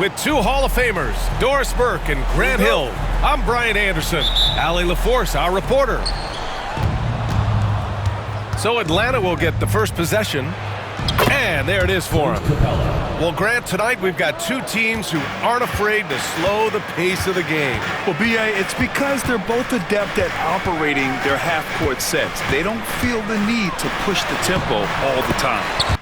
with two Hall of Famers, Doris Burke and Grant Hill. I'm Brian Anderson. Allie LaForce, our reporter. So Atlanta will get the first possession. And there it is for him. Well, Grant, tonight we've got two teams who aren't afraid to slow the pace of the game. Well, B.A., it's because they're both adept at operating their half-court sets. They don't feel the need to push the tempo all the time.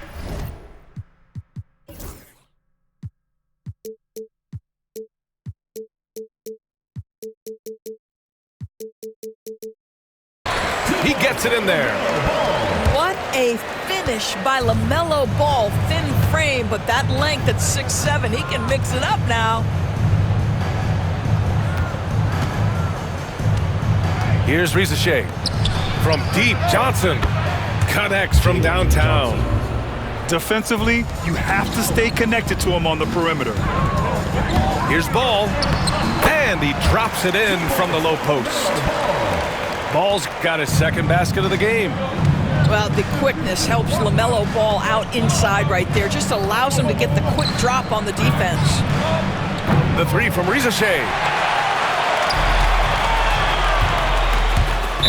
He gets it in there. What a finish by LaMelo Ball. Thin frame, but that length at 6'7", he can mix it up now. Here's Risacher. From deep, Johnson connects from downtown. Defensively, you have to stay connected to him on the perimeter. Here's Ball, and he drops it in from the low post. Ball's got his second basket of the game. Well, the quickness helps LaMelo Ball out inside right there. Just allows him to get the quick drop on the defense. The three from Risacher.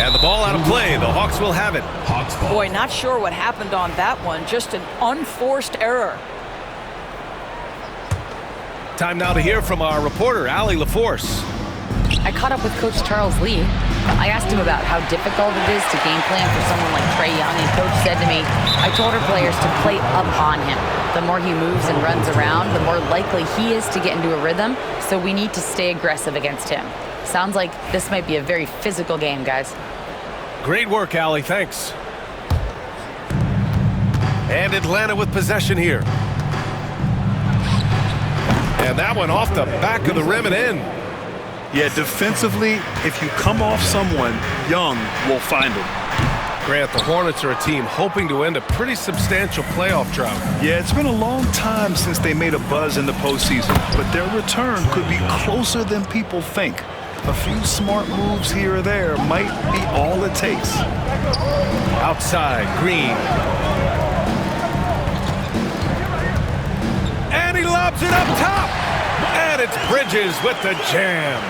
And the ball out of play. The Hawks will have it. Boy, not sure what happened on that one. Just an unforced error. Time now to hear from our reporter, Allie LaForce. I caught up with Coach Charles Lee. I asked him about how difficult it is to game plan for someone like Trae Young, and Coach said to me, I told our players to play up on him. The more he moves and runs around, the more likely he is to get into a rhythm, so we need to stay aggressive against him. Sounds like this might be a very physical game, guys. Great work, Allie. Thanks. And Atlanta with possession here. And that one off the back of the rim and in. Yeah, defensively, if you come off someone, Young will find him. Grant, the Hornets are a team hoping to end a pretty substantial playoff drought. Yeah, it's been a long time since they made a buzz in the postseason, but their return could be closer than people think. A few smart moves here or there might be all it takes. Outside, Green. And he lobs it up top. And it's Bridges with the jam.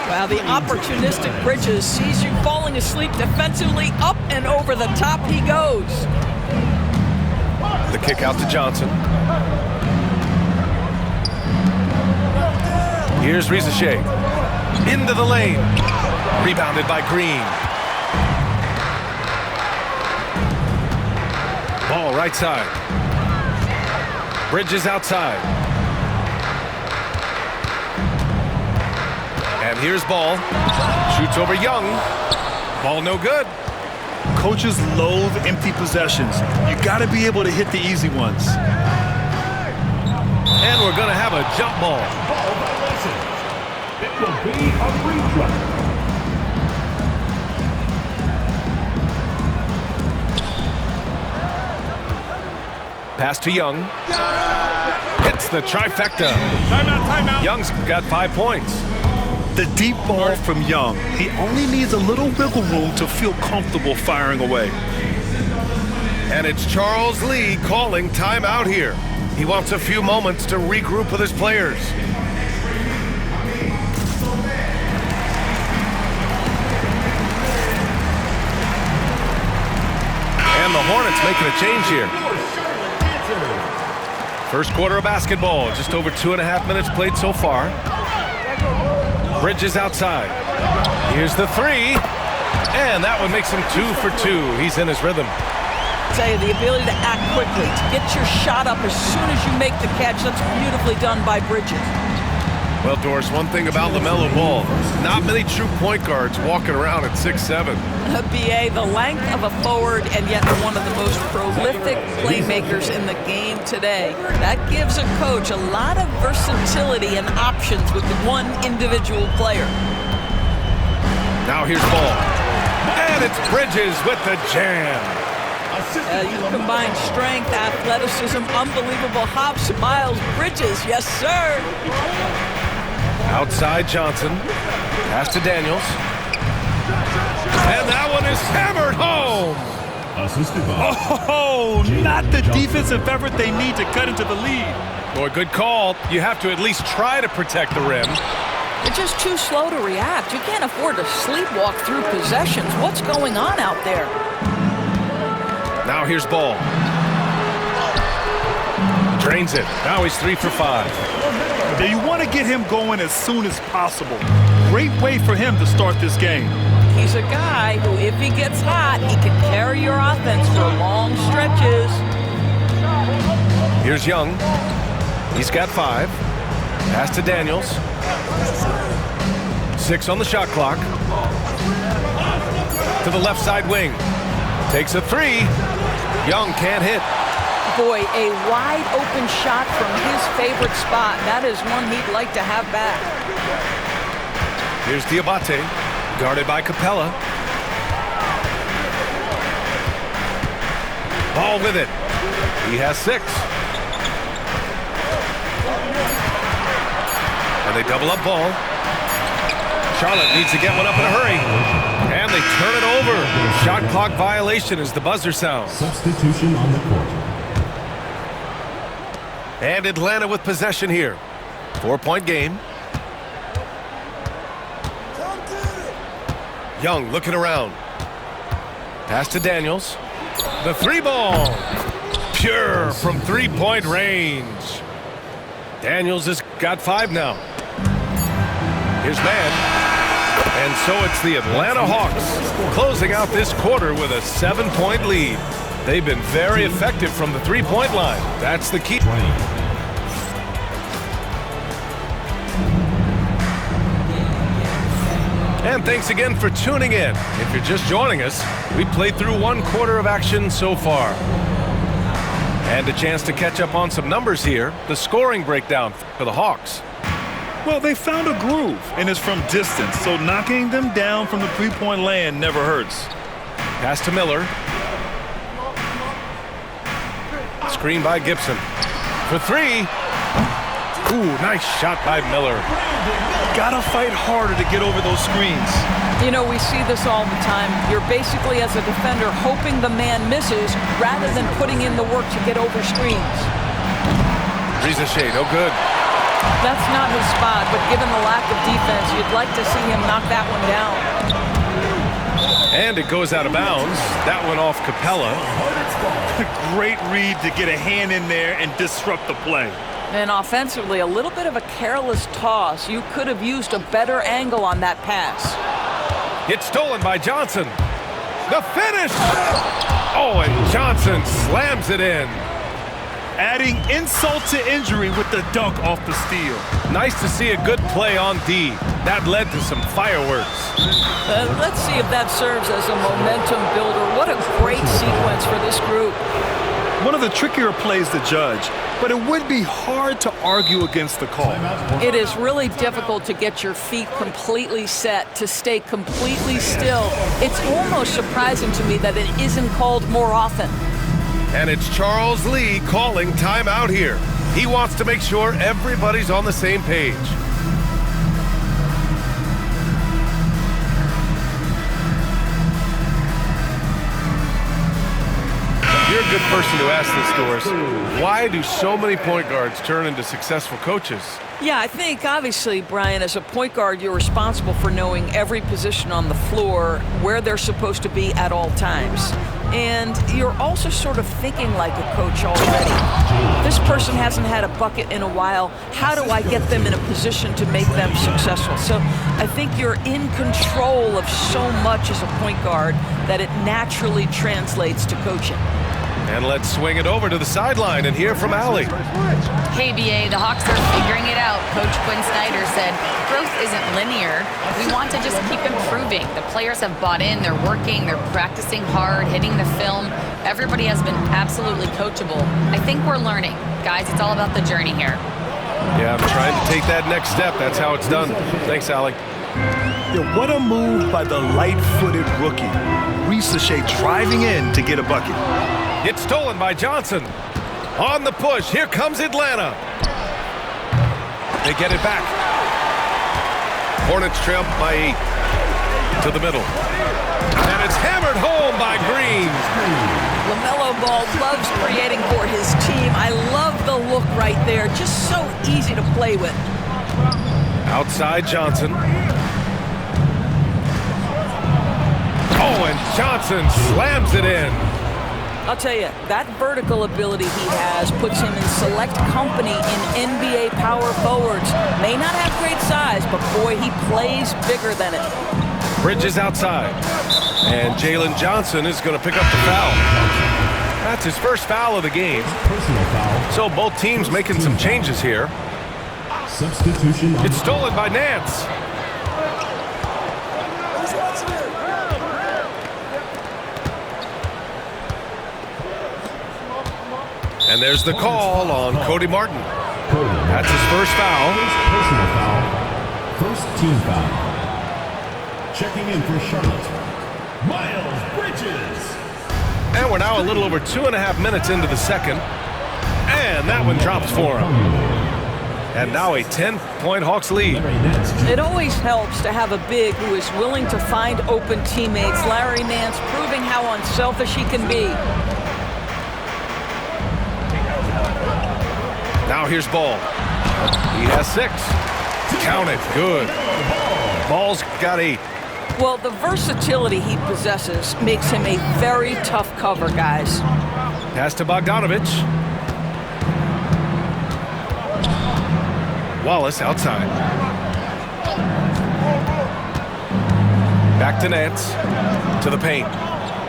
Wow, the opportunistic Bridges sees you falling asleep defensively. Up and over the top he goes. The kick out to Johnson. Here's Risacher. Into the lane. Rebounded by Green. Ball right side. Bridges outside. And here's Ball. Shoots over Young. Ball no good. Coaches loathe empty possessions. You got to be able to hit the easy ones. And we're going to have a jump ball. It will be a free throw. Pass to Young. Hits the trifecta. Timeout, timeout. Young's got 5 points. The deep ball from Young. He only needs a little wiggle room to feel comfortable firing away. And it's Charles Lee calling timeout here. He wants a few moments to regroup with his players. And the Hornets making a change here. First quarter of basketball, just over 2.5 minutes played so far. Bridges outside. Here's the three. And that one makes him 2 for 2. He's in his rhythm. I tell you, the ability to act quickly, to get your shot up as soon as you make the catch, that's beautifully done by Bridges. Well, Doris, one thing about LaMelo Ball, not many true point guards walking around at 6'7". BA, the length of a forward and yet one of the most prolific playmakers in the game today. That gives a coach a lot of versatility and options with one individual player. Now here's Ball. And it's Bridges with the jam. You combine strength, athleticism, unbelievable hops. Miles Bridges, yes, sir. Outside Johnson. Pass to Daniels. And that one is hammered home. Assisted by Oh, not the defensive effort they need to cut into the lead. Boy, good call. You have to at least try to protect the rim. You're just too slow to react. You can't afford to sleepwalk through possessions. What's going on out there? Now here's Ball. Drains it. Now he's 3 for 5. Now you want to get him going as soon as possible. Great way for him to start this game. He's a guy who, if he gets hot, he can carry your offense for long stretches. Here's Young. He's got 5. Pass to Daniels. 6 on the shot clock. To the left side wing. Takes a 3. Young can't hit. Boy, a wide open shot from his favorite spot. That is one he'd like to have back. Here's Diabate, guarded by Capella. Ball with it. He has 6. And they double up Ball. Charlotte needs to get one up in a hurry. And they turn it over. Shot clock violation as the buzzer sounds. substitution on the court. And Atlanta with possession here. 4-point game. Young looking around. Pass to Daniels. The 3 ball. Pure from 3-point range. Daniels has got 5 now. Here's Mann. And so it's the Atlanta Hawks closing out this quarter with a 7-point lead. They've been very effective from the 3-point line. That's the key. And thanks again for tuning in. If you're just joining us, we played through 1 quarter of action so far. And a chance to catch up on some numbers here. The scoring breakdown for the Hawks. Well, they found a groove, and it's from distance, so knocking them down from the 3-point land never hurts. Pass to Miller. Screen by Gibson. For 3. Ooh, nice shot by Miller. Gotta fight harder to get over those screens. You know, we see this all the time. You're basically, as a defender, hoping the man misses rather than putting in the work to get over screens. Rizachet, no good. That's not his spot, but given the lack of defense, you'd like to see him knock that one down. And it goes out of bounds. That one off Capella. Great read to get a hand in there and disrupt the play. And offensively, a little bit of a careless toss. You could have used a better angle on that pass. It's stolen by Johnson. The finish! Oh, and Johnson slams it in. Adding insult to injury with the dunk off the steal. Nice to see a good play on D. That led to some fireworks. Let's see if that serves as a momentum builder. What a great sequence for this group. One of the trickier plays to judge, but it would be hard to argue against the call. It is really difficult to get your feet completely set, to stay completely still. It's almost surprising to me that it isn't called more often. And it's Charles Lee calling timeout here. He wants to make sure everybody's on the same page. You're a good person to ask this, Doris. Why do so many point guards turn into successful coaches? Yeah, I think obviously, Brian, as a point guard, you're responsible for knowing every position on the floor, where they're supposed to be at all times. And you're also sort of thinking like a coach already. This person hasn't had a bucket in a while. How do I get them in a position to make them successful? So I think you're in control of so much as a point guard that it naturally translates to coaching. And let's swing it over to the sideline and hear from Allie. Hey, BA, the Hawks are figuring it out. Coach Quinn Snyder said, growth isn't linear. We want to just keep improving. The players have bought in, they're working, they're practicing hard, hitting the film. Everybody has been absolutely coachable. I think we're learning. Guys, it's all about the journey here. Yeah, I'm trying to take that next step. That's how it's done. Thanks, Allie. Yeah, what a move by the light-footed rookie. Rizachet driving in to get a bucket. It's stolen by Johnson. On the push, here comes Atlanta. They get it back. Hornets trail by 8. To the middle. And it's hammered home by Green. ball, loves creating for his team. I love the look right there. Just so easy to play with. Outside Johnson. Oh, and Johnson slams it in. I'll tell you, that vertical ability he has puts him in select company in NBA power forwards. May not have great size, but boy, he plays bigger than it. Bridges outside. And Jalen Johnson is going to pick up the foul. That's his first foul of the game. Personal foul. So both teams making some changes here. Substitution. It's stolen by Nance. And there's the call on Cody Martin. That's his first foul. Personal foul. First team foul. Checking in for Charlotte, Miles Bridges. And we're now a little over 2.5 minutes into the second. And that one drops for him. And now a 10-point Hawks lead. It always helps to have a big who is willing to find open teammates. Larry Nance proving how unselfish he can be. Now here's Ball. He has 6. Count it. Good. Ball's got 8. Well, the versatility he possesses makes him a very tough cover, guys. Pass to Bogdanovich. Wallace outside. Back to Nance. To the paint.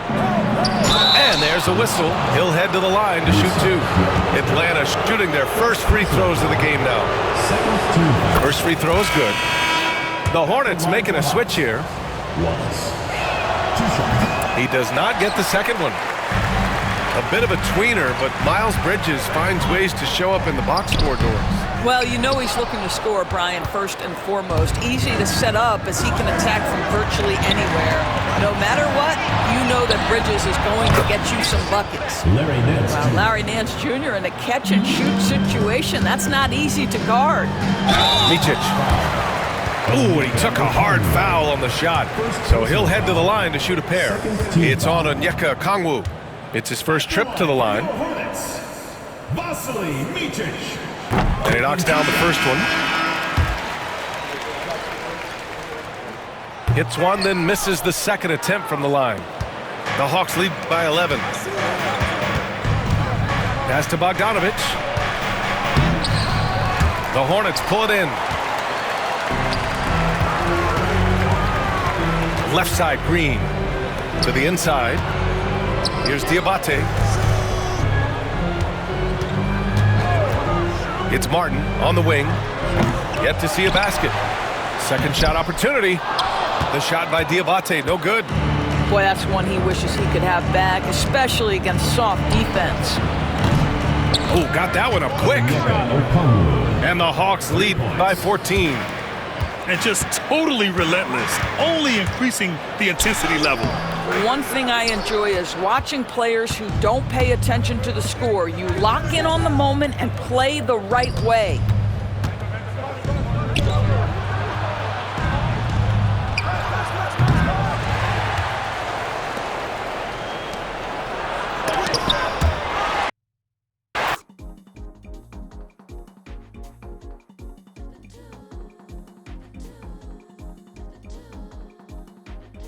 And there's a whistle. He'll head to the line to shoot 2. Atlanta shooting their first free throws of the game now. First free throw is good. The Hornets making a switch here. He does not get the second one. A bit of a tweener, but Miles Bridges finds ways to show up in the box score doors. Well, you know he's looking to score, Brian, first and foremost. Easy to set up as he can attack from virtually anywhere. No matter what, you know that Bridges is going to get you some buckets. Larry Nance. Wow, Larry Nance Jr. in a catch-and-shoot situation. That's not easy to guard. Micic. Ooh, and he took a hard foul on the shot. So he'll head to the line to shoot a pair. It's on Onyeka Okongwu. It's his first trip to the line. Vasily Micic. And he knocks down the first one. Hits one, then misses the second attempt from the line. The Hawks lead by 11. Pass to Bogdanovich. The Hornets pull it in. Left side, Green. To the inside. Here's Diabate. It's Martin on the wing. Yet to see a basket. Second shot opportunity. The shot by Diabate, no good. Boy, that's one he wishes he could have back, especially against soft defense. Oh, got that one up quick. And the Hawks lead by 14. And just totally relentless, only increasing the intensity level. One thing I enjoy is watching players who don't pay attention to the score. You lock in on the moment and play the right way.